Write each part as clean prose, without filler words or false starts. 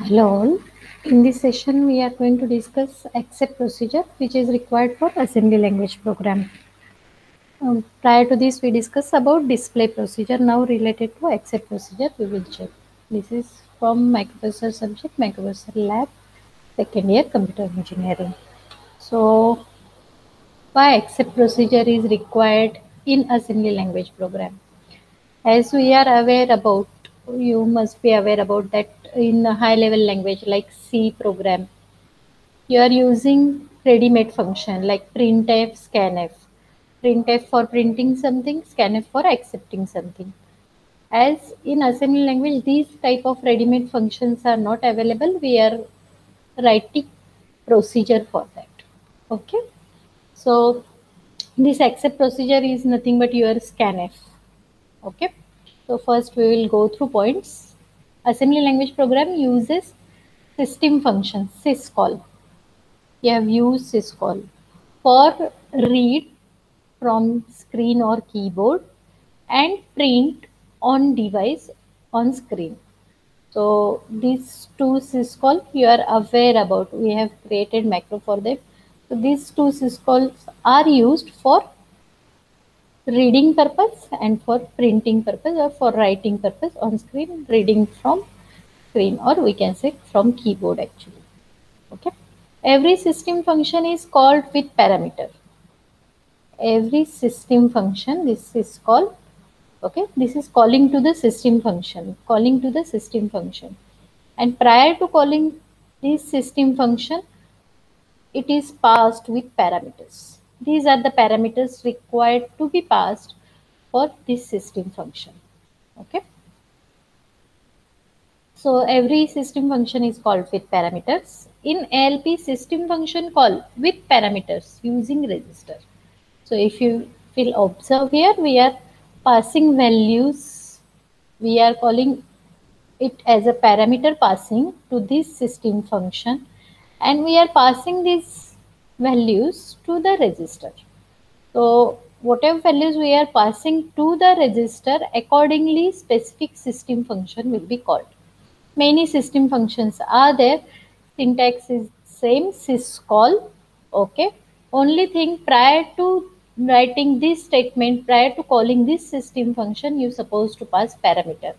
Hello all. In this session, we are going to discuss accept procedure, which is required for assembly language program. Prior to this, we discussed about display procedure. Now related to accept procedure, we will check. This is from microprocessor subject, microprocessor lab, second year computer engineering. So, why accept procedure is required in assembly language program? As we are aware about, you must be aware about that in a high level language like C program, you are using ready-made function like printf, scanf. Printf for printing something, scanf for accepting something. As in assembly language, these type of ready-made functions are not available. We are writing procedure for that. Okay. So this accept procedure is nothing but your scanf. Okay. So first we will go through points. Assembly language program uses system function syscall. You have used syscall for read from screen or keyboard and print on device on screen. So these two syscall you are aware about. We have created macro for them. So these two syscalls are used for reading purpose and for printing purpose or for writing purpose on screen, reading from screen, or we can say from keyboard actually. Okay. Every system function is called with parameter. Every system function, this is called, okay, this is calling to the system function, and prior to calling this system function, it is passed with parameters. These are the parameters required to be passed for this system function. Okay. So every system function is called with parameters. In ALP, system function call with parameters using register. So if you will observe here, we are passing values. We are calling it as a parameter passing to this system function, and we are passing these values to the register. So whatever values we are passing to the register, accordingly specific system function will be called. Many system functions are there. Syntax is same, syscall. Okay. Only thing, prior to writing this statement, prior to calling this system function, you supposed to pass parameter.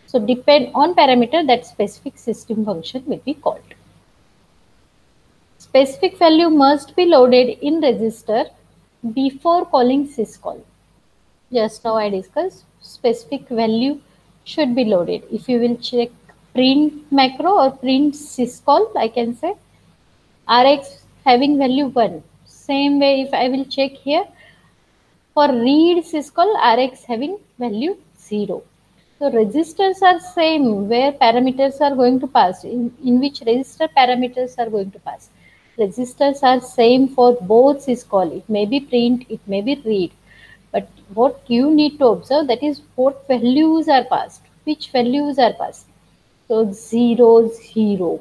So depend on parameter, that specific system function will be called. Specific value must be loaded in register before calling syscall. Just now I discussed specific value should be loaded. If you will check print macro or print syscall, I can say Rx having value 1. Same way if I will check here for read syscall, Rx having value 0. So registers are same where parameters are going to pass, in which register parameters are going to pass. Registers are same for both syscall. It may be print, it may be read. But what you need to observe, that is what values are passed, which values are passed. So 0, 0.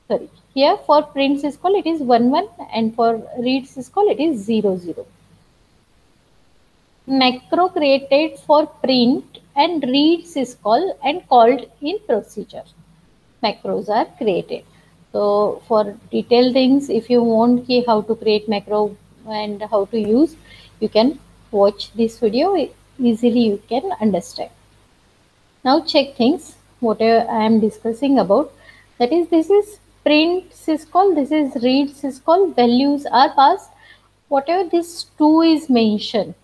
Sorry, here for print syscall it is 1, 1, and for read syscall it is 0, 0. Macro created for print and read syscall and called in procedure. Macros are created. So for detailed things, if you want how to create macro and how to use, you can watch this video. Easily you can understand. Now check things whatever I am discussing about. That is, this is print syscall, this is read syscall. Values are passed. Whatever this 2 is mentioned,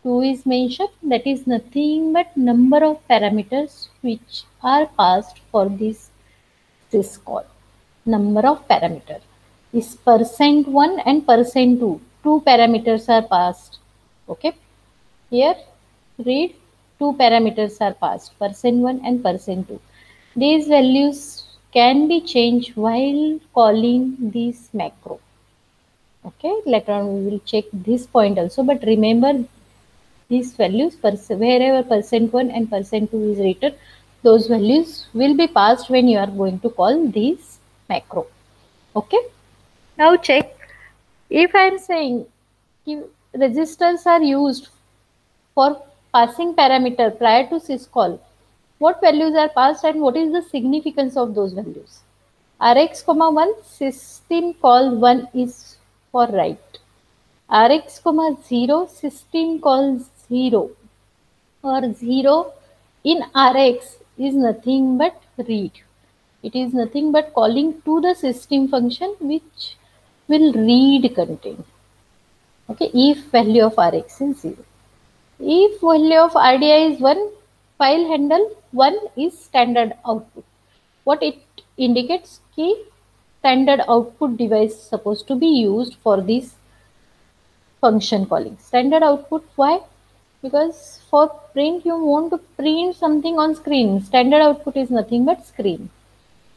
that is nothing but number of parameters which are passed for this syscall. Number of parameters is %1 and %2. Two parameters are passed. Okay. Here read, two parameters are passed, %1 and %2. These values can be changed while calling this macro. Okay. Later on we will check this point also, but remember these values, wherever %1 and %2 is written, those values will be passed when you are going to call this macro. Okay. Now check, if I am saying registers are used for passing parameter prior to syscall, What values are passed and what is the significance of those values? Rx, 1 system call 1 is for write. Rx, 0 system call 0 or 0 in Rx is nothing but read. It is nothing but calling to the system function which will read content. Okay, if value of Rx is 0. If value of RDI is 1, file handle 1 is standard output. What it indicates key standard output device supposed to be used for this function calling. Standard output, why? Because for print you want to print something on screen. Standard output is nothing but screen.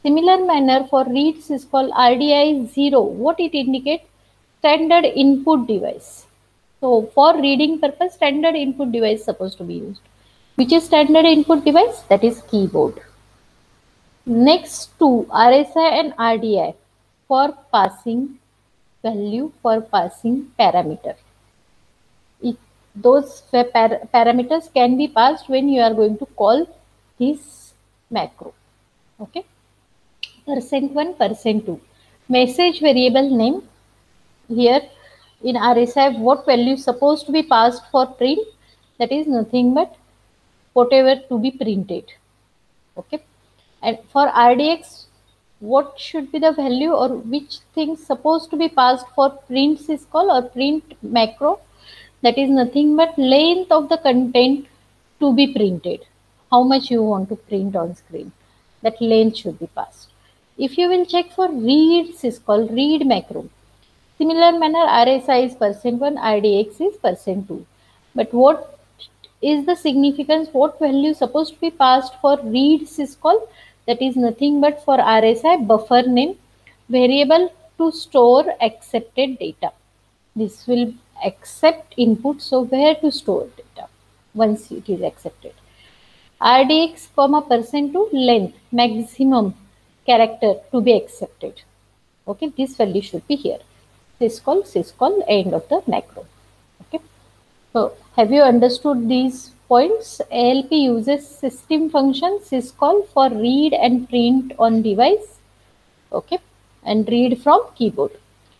Similar manner for reads is called RDI 0. What it indicates? Standard input device. So for reading purpose, standard input device supposed to be used. Which is standard input device? That is keyboard. Next to RSI and RDI for passing value, for passing parameter. Those parameters can be passed when you are going to call this macro. Okay. %1, %2. Message variable name. Here in RSI, what value is supposed to be passed for print? That is nothing but whatever to be printed. Okay. And for RDX, what should be the value or which things supposed to be passed for print syscall or print macro? That is nothing but length of the content to be printed. How much you want to print on screen. That length should be passed. If you will check for read syscall, read macro. Similar manner, RSI is %1, RDX is %2. But what is the significance? What value supposed to be passed for read syscall? That is nothing but for RSI buffer name variable to store accepted data. This will accept input, so where to store data once it is accepted. RDX, %2 length maximum character to be accepted. Okay, this value should be here. Syscall, end of the macro. Okay. So have you understood these points? ALP uses system function syscall for read and print on device. Okay, and read from keyboard.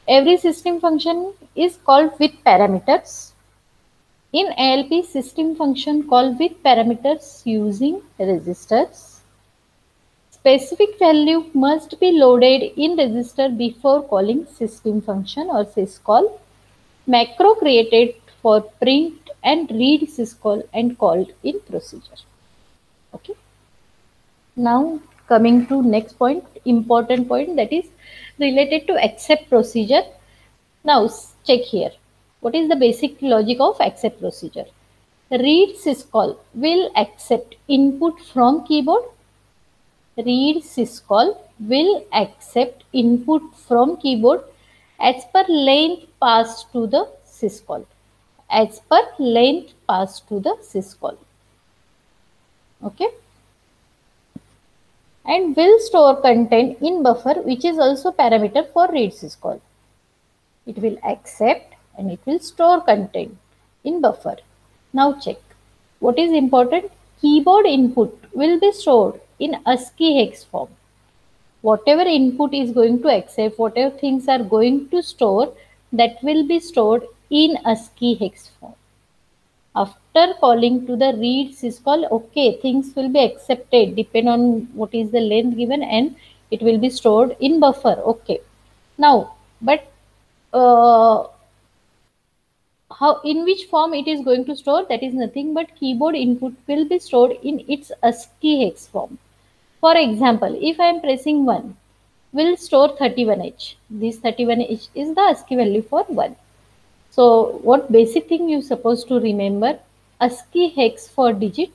Every system function is called with parameters. In ALP, system function called with parameters using registers. Specific value must be loaded in register before calling system function or syscall. Macro created for print and read syscall and called in procedure. Okay. Now coming to next point, important point, that is related to accept procedure. Now check here. What is the basic logic of accept procedure? Read syscall will accept input from keyboard. Read syscall will accept input from keyboard as per length passed to the syscall. As per length passed to the syscall. Okay. And will store content in buffer, which is also parameter for read syscall. It will accept and it will store content in buffer. Now check. What is important? Keyboard input will be stored in ASCII hex form. Whatever input is going to accept, whatever things are going to store, that will be stored in ASCII hex form. After calling to the read syscall, okay, things will be accepted depend on what is the length given and it will be stored in buffer. Okay. Now, but how, in which form it is going to store? That is nothing but keyboard input will be stored in its ASCII hex form. For example, if I am pressing 1, will store 31H. This 31H is the ASCII value for 1. So what basic thing you supposed to remember? ASCII hex for digit,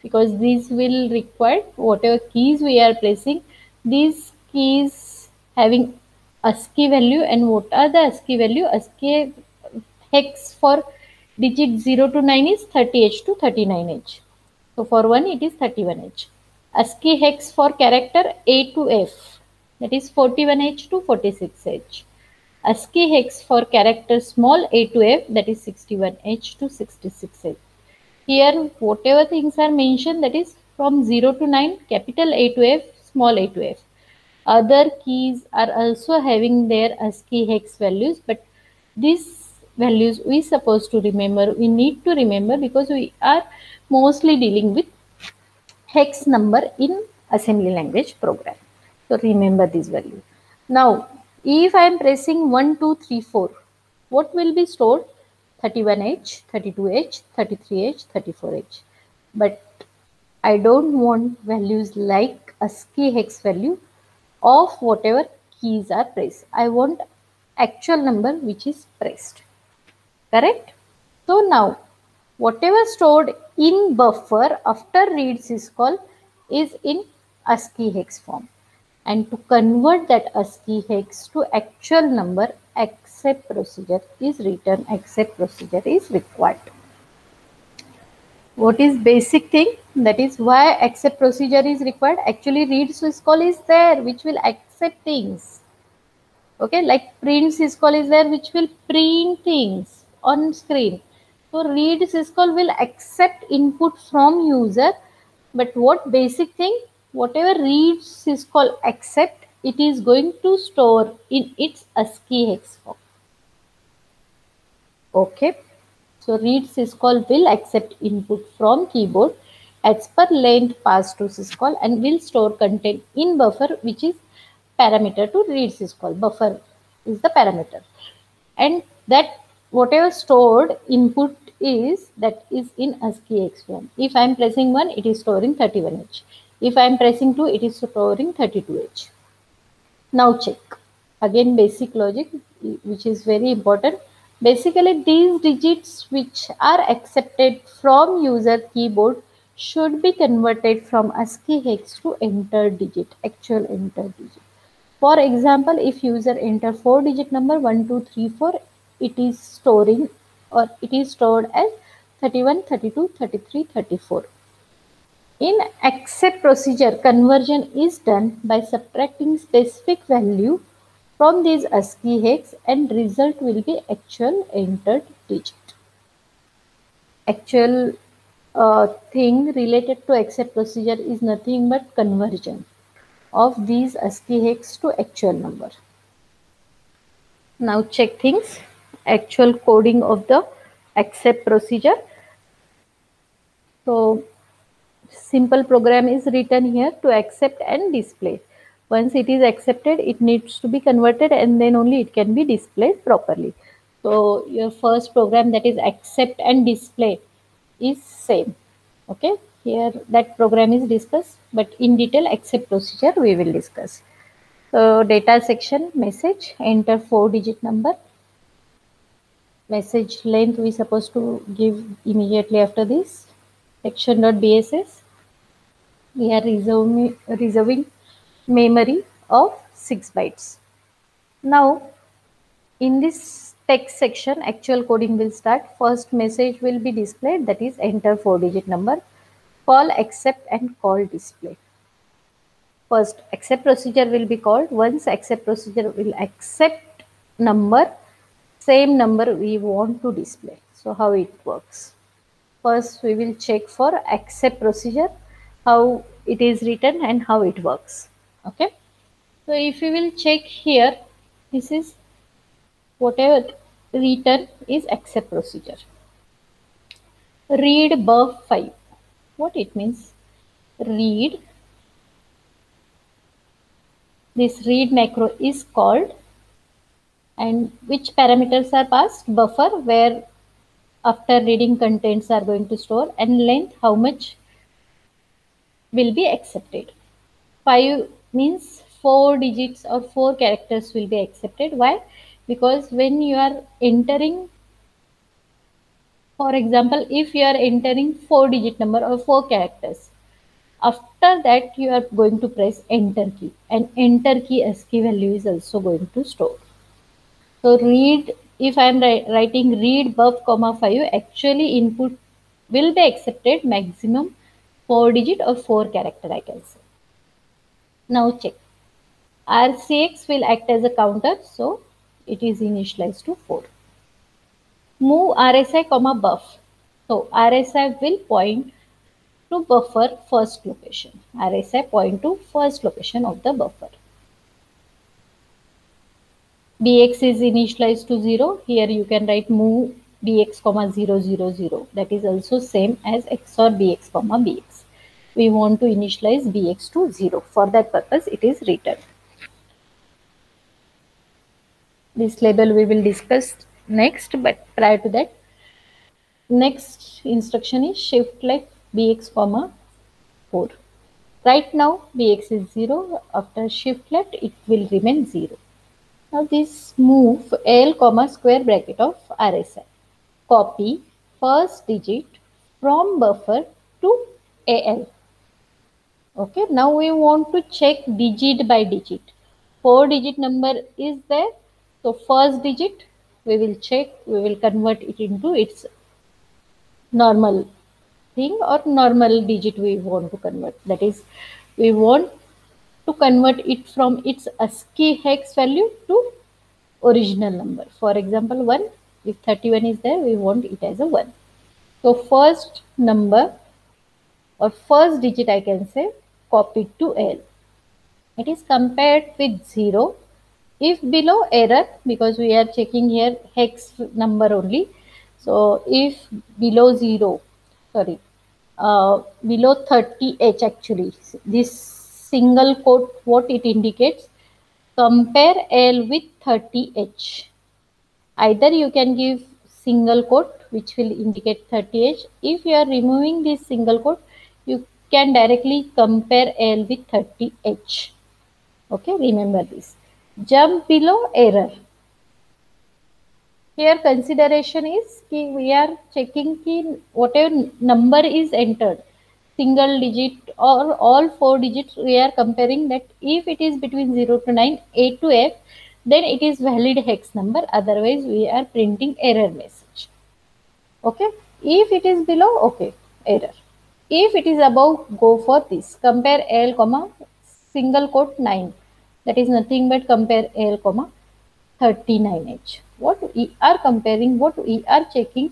because these will require whatever keys we are pressing, these keys having ASCII value. And what are the ASCII value? ASCII hex for digit 0 to 9 is 30H to 39H. So for 1 it is 31H. ASCII hex for character A to F, that is 41H to 46H. ASCII hex for character small a to f, that is 61H to 66H. Here whatever things are mentioned, that is from 0 to 9, capital A to F, small a to F. Other keys are also having their ASCII hex values, but these values we supposed to remember, we need to remember because we are mostly dealing with hex number in assembly language program. So remember this value. Now, if I am pressing 1, 2, 3, 4, what will be stored? 31H, 32H, 33H, 34H. But I don't want values like ASCII hex value of whatever keys are pressed. I want actual number which is pressed. Correct? So now, whatever stored in buffer after read syscall is in ASCII hex form. And to convert that ASCII hex to actual number, accept procedure is written, accept procedure is required. What is basic thing? That is why accept procedure is required. Actually, read syscall is there which will accept things. Okay, like print syscall is there which will print things on screen. So read syscall will accept input from user, but what basic thing? Whatever read syscall accept, it is going to store in its ASCII hex form. Okay. So read syscall will accept input from keyboard as per length passed to syscall and will store content in buffer, which is parameter to read syscall. Buffer is the parameter. And that whatever stored input is, that is in ASCII hex form. If I am pressing 1, it is storing 31H. If I am pressing 2, it is storing 32H. Now check. Again basic logic, which is very important. Basically, these digits which are accepted from user keyboard should be converted from ASCII hex to entered digit, actual entered digit. For example, if user enter 4-digit number 1, 2, 3, 4, it is storing or it is stored as 31, 32, 33, 34. In accept procedure, conversion is done by subtracting specific value from these ASCII hex and result will be actual entered digit. Actual thing related to accept procedure is nothing but conversion of these ASCII hex to actual number. Now check things. Actual coding of the accept procedure. So simple program is written here to accept and display. Once it is accepted, it needs to be converted and then only it can be displayed properly. So your first program, that is accept and display, is same. Okay, here that program is discussed, but in detail accept procedure we will discuss. So data section, message, enter 4-digit number. Message length we supposed to give immediately after this. Section.bss. We are reserving memory of 6 bytes. Now, in this text section, actual coding will start. First message will be displayed, that is enter 4-digit number. Call accept and call display. First accept procedure will be called. Once accept procedure will accept number, same number we want to display. So how it works? First we will check for accept procedure, how it is written and how it works. Okay, so if we will check here, this is whatever written is accept procedure. Read buff 5. What it means? Read, this read macro is called, and which parameters are passed? Buffer, where after reading contents are going to store, and length, how much will be accepted. 5 means 4 digits or 4 characters will be accepted. Why? Because when you are entering, for example, if you are entering 4-digit number or 4 characters, after that you are going to press enter key, and enter key ASCII value is also going to store. So read, if I am writing read buff comma 5, actually input will be accepted maximum 4-digit or 4 character, I can say. Now check. RCX will act as a counter, so it is initialized to 4. Move RSI comma buff. So RSI will point to buffer first location. RSI point to first location of the buffer. Bx is initialized to 0. Here you can write move bx comma 0 0 0. That is also same as XOR bx comma bx. We want to initialize bx to 0. For that purpose it is written. This label we will discuss next, but prior to that, next instruction is shift left bx comma 4. Right now bx is 0. After shift left it will remain 0. Now this move L comma square bracket of RSI. Copy first digit from buffer to AL. Okay, now we want to check digit by digit. 4-digit number is there. So first digit we will check, we will convert it into its normal thing or normal digit we want to convert. That is, we want to convert it from its ASCII hex value to original number. For example, 1. If 31 is there, we want it as a 1. So first number or first digit I can say copied to L. It is compared with 0. If below error, because we are checking here hex number only. So if below 0, sorry, below 30H actually, this single quote, what it indicates, compare L with 30H. Either you can give single quote which will indicate 30H. If you are removing this single quote, you can directly compare L with 30H. Okay, remember this. Jump below error. Here consideration is कि we are checking कि whatever number is entered, single digit or all 4 digits, we are comparing that if it is between 0 to 9, A to F, then it is valid hex number, otherwise we are printing error message. Okay, if it is below, okay, error. If it is above, go for this. Compare L comma single quote 9. That is nothing but compare L comma 39H. What we are comparing, what we are checking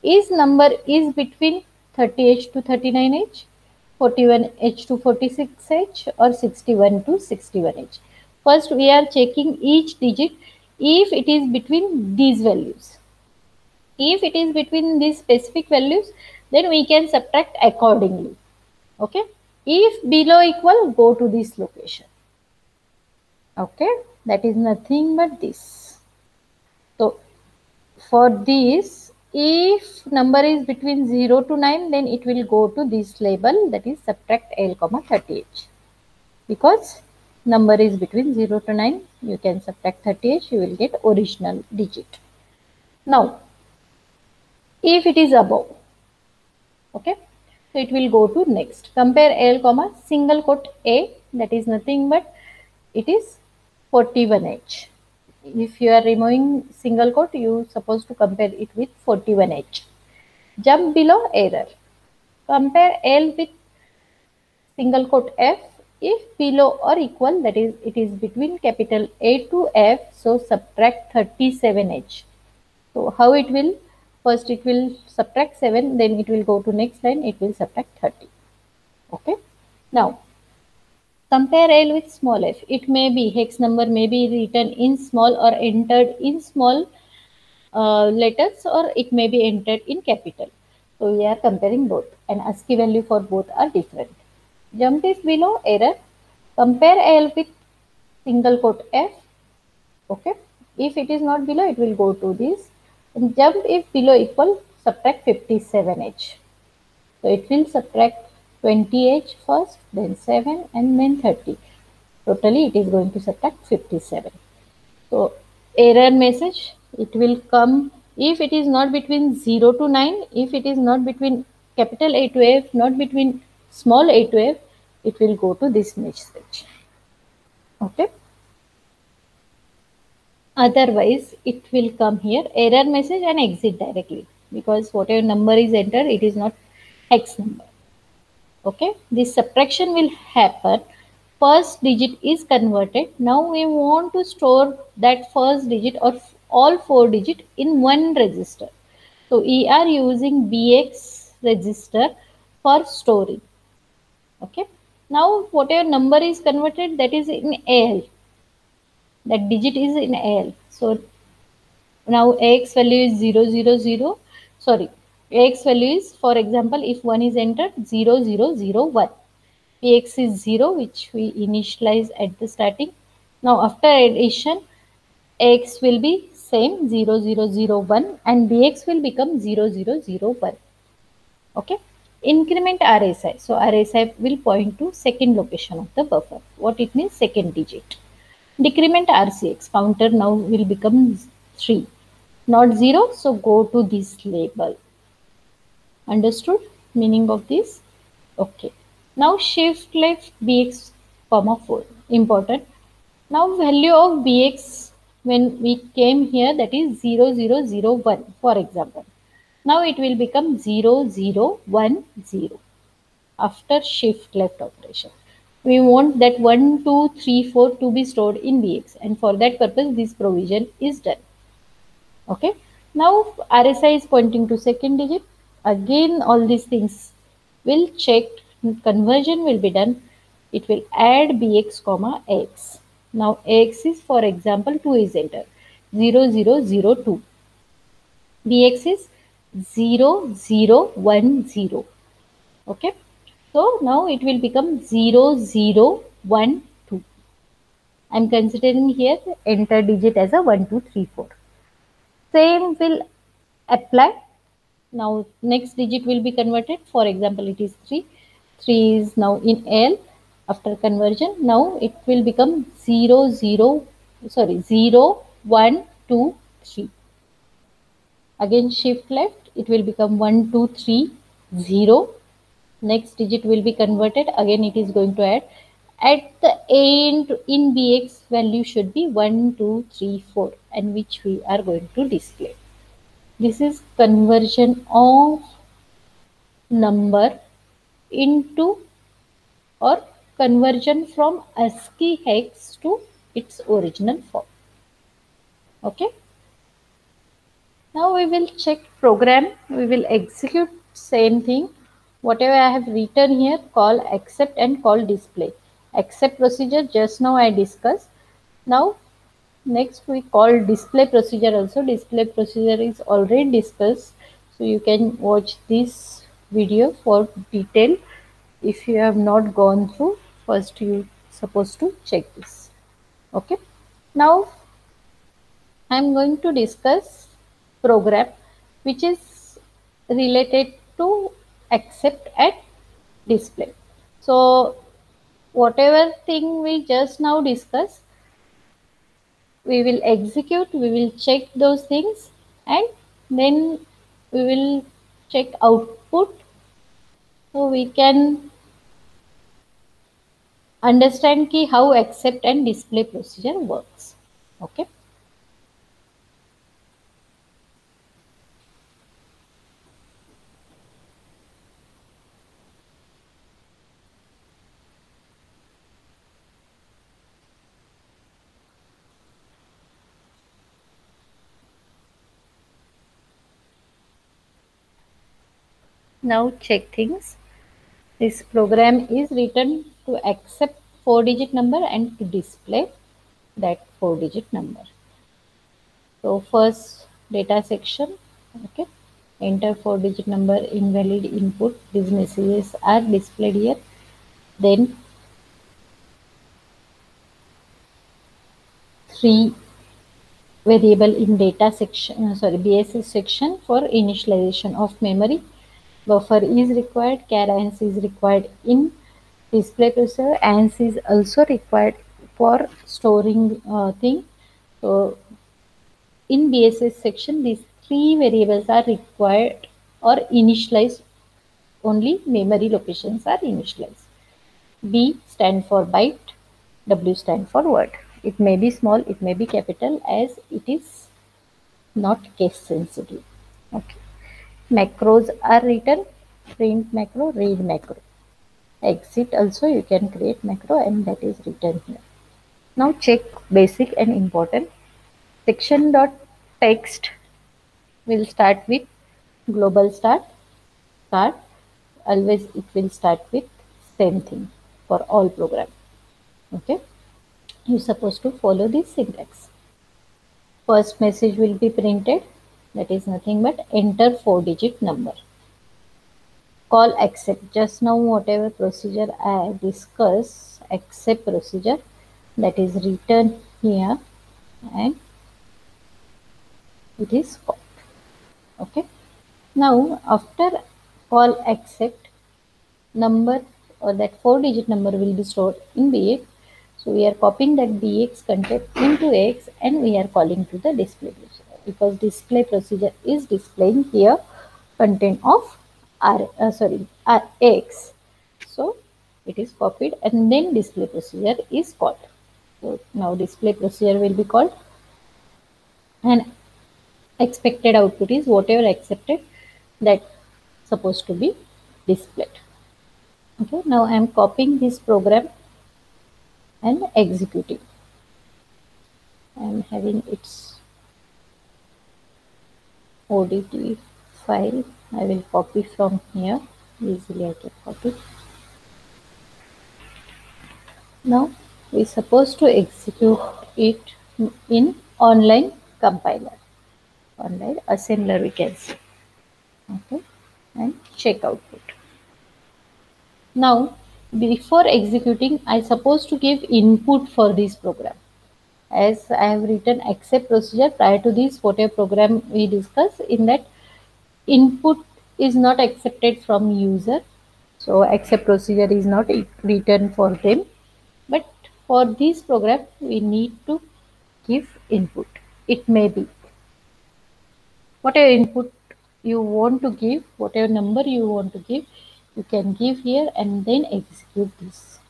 is number is between 30H to 39H, 41H to 46H or 61 to 61H. First we are checking each digit if it is between these values. If it is between these specific values, then we can subtract accordingly. Okay. If below equal, go to this location. Okay. That is nothing but this. So for this, if number is between 0 to 9, then it will go to this label, that is subtract L comma 30H. Because number is between 0 to 9, you can subtract 30H, you will get original digit. Now, if it is above, okay, so it will go to next. Compare L comma single quote A, that is nothing but it is 41H. If you are removing single quote, you are supposed to compare it with 41H. Jump below error. Compare L with single quote F. If below or equal, that is, it is between capital A to F, so subtract 37H. So how it will? First it will subtract 7, then it will go to next line, it will subtract 30. Okay. Now, compare L with small f. It may be, hex number may be written in small or entered in small letters, or it may be entered in capital. So we are comparing both, and ASCII value for both are different. Jump is below error. Compare L with single quote F. Okay. If it is not below, it will go to this. And jump if below equal, subtract 57H. So it will subtract 20H first, then 7 and then 30. Totally it is going to subtract 57. So error message, it will come if it is not between 0 to 9, if it is not between capital A to F, not between small a to F, it will go to this message. Okay. Otherwise, it will come here error message and exit directly, because whatever number is entered, it is not hex number. Okay, this subtraction will happen. First digit is converted. Now we want to store that first digit or all 4 digit in one register. So we are using BX register for storing. Okay. Now whatever number is converted, that is in AL. That digit is in AL. So now AX value is 000. Sorry, AX value is, for example, if 1 is entered, 0001. PX is 0, which we initialize at the starting. Now after addition, AX will be same 0001 and BX will become 0001. Okay. Increment RSI. So RSI will point to second location of the buffer. What it means? Second digit. Decrement RCX. Counter now will become 3, not 0. So go to this label. Understood meaning of this? Okay. Now shift left BX comma 4. Important. Now value of BX when we came here, that is 0001, for example. Now it will become 0010 after shift left operation. We want that 1, 2, 3, 4 to be stored in BX, and for that purpose this provision is done. Okay. Now RSI is pointing to second digit. Again all these things will check, conversion will be done. It will add BX comma X. Now X is, for example, 2 is entered, 0002. BX is 0010. Okay. So now it will become 0012. I'm considering here enter digit as a 1, 2, 3, 4. Same will apply. Now next digit will be converted. For example, it is 3. 3 is now in L. After conversion, now it will become 0, 1, 2, 3. Again shift left, it will become 1, 2, 3, 0. Next digit will be converted. Again it is going to add. At the end in BX value should be 1, 2, 3, 4, and which we are going to display. This is conversion of number into, or conversion from ASCII hex to its original form. Okay. Now we will check program. We will execute same thing. Whatever I have written here, call accept and call display. Accept procedure just now I discussed. Now next we call display procedure also. Display procedure is already discussed. So you can watch this video for detail. If you have not gone through, first you supposed to check this. Okay. Now I am going to discuss program which is related to accept and display. So whatever thing we just now discussed, we will execute, we will check those things, and then we will check output, so we can understand ki how accept and display procedure works. Okay. Now check things. This program is written to accept 4-digit number and to display that 4-digit number. So first data section, okay, enter 4-digit number, invalid input. These messages are displayed here. Then 3 variable in data section, BSS section for initialization of memory. Buffer is required, char ANS is required in display processor, ANS is also required for storing thing. So in BSS section, these 3 variables are required or initialized. Only memory locations are initialized. B stand for byte, W stand for word. It may be small, it may be capital, as it is not case sensitive. Okay. Macros are written, print macro, read macro. Exit also you can create macro, and that is written here. Now check basic and important. Section dot text will start with global start. always it will start with same thing for all program. Okay, you're supposed to follow this syntax. First message will be printed, that is nothing but enter 4-digit number. Call accept. Just now whatever procedure I discussed, accept procedure, that is written here and it is called. Okay. Now after call accept, number or that 4-digit number will be stored in BX. So we are copying that BX content into X and we are calling to the display procedure, because display procedure is displaying here content of X. So it is copied and then display procedure is called. So now display procedure will be called and expected output is whatever accepted that supposed to be displayed. Okay, now I am copying this program and executing. I am having its ODT file. I will copy from here. Easily I can copy. Now we are supposed to execute it in online compiler, online assembler we can say. Okay, and check output. Now before executing, I supposed to give input for this program. As I have written accept procedure, prior to this whatever program we discuss, in that input is not accepted from user, so accept procedure is not written for them, but for this program we need to give input. It may be whatever input you want to give, whatever number you want to give, you can give here and then execute this.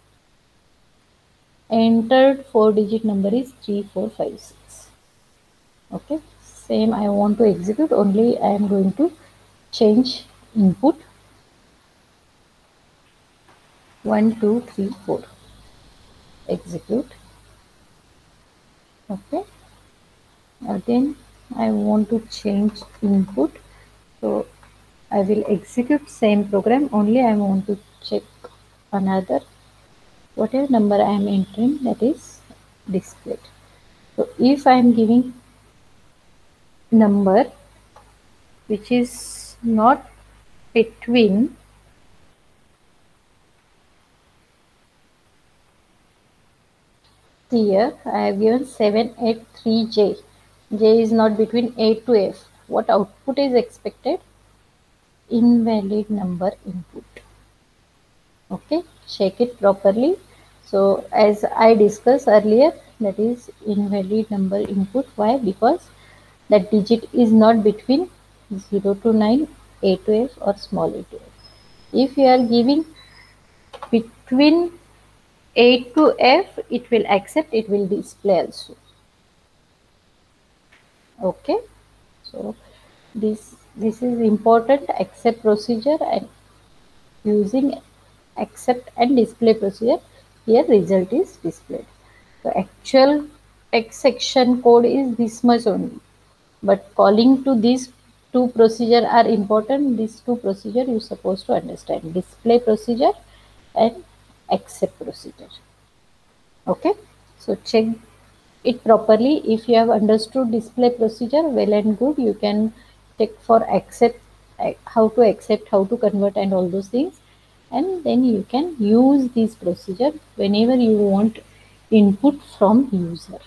Entered 4-digit number is 3456. Okay, same I want to execute, only I am going to change input 1 2 3 4. Execute. Okay, again I want to change input, so I will execute same program, only I want to check another whatever number I am entering, that is displayed. So if I am giving number which is not between here, I have given 783J. J is not between A to F. What output is expected? Invalid number input. Okay, check it properly. So as I discussed earlier, that is invalid number input. Why? Because that digit is not between 0 to 9, A to F or small a to F. If you are giving between A to F, it will accept, it will display also. Okay, so this is important. Accept procedure, and using accept and display procedure, here result is displayed. The actual text section code is this much only, but calling to these two procedure are important. These two procedure you supposed to understand: display procedure and accept procedure. Okay, so check it properly. If you have understood display procedure, well and good, you can take for accept, how to accept, how to convert and all those things, and then you can use this procedure whenever you want input from user.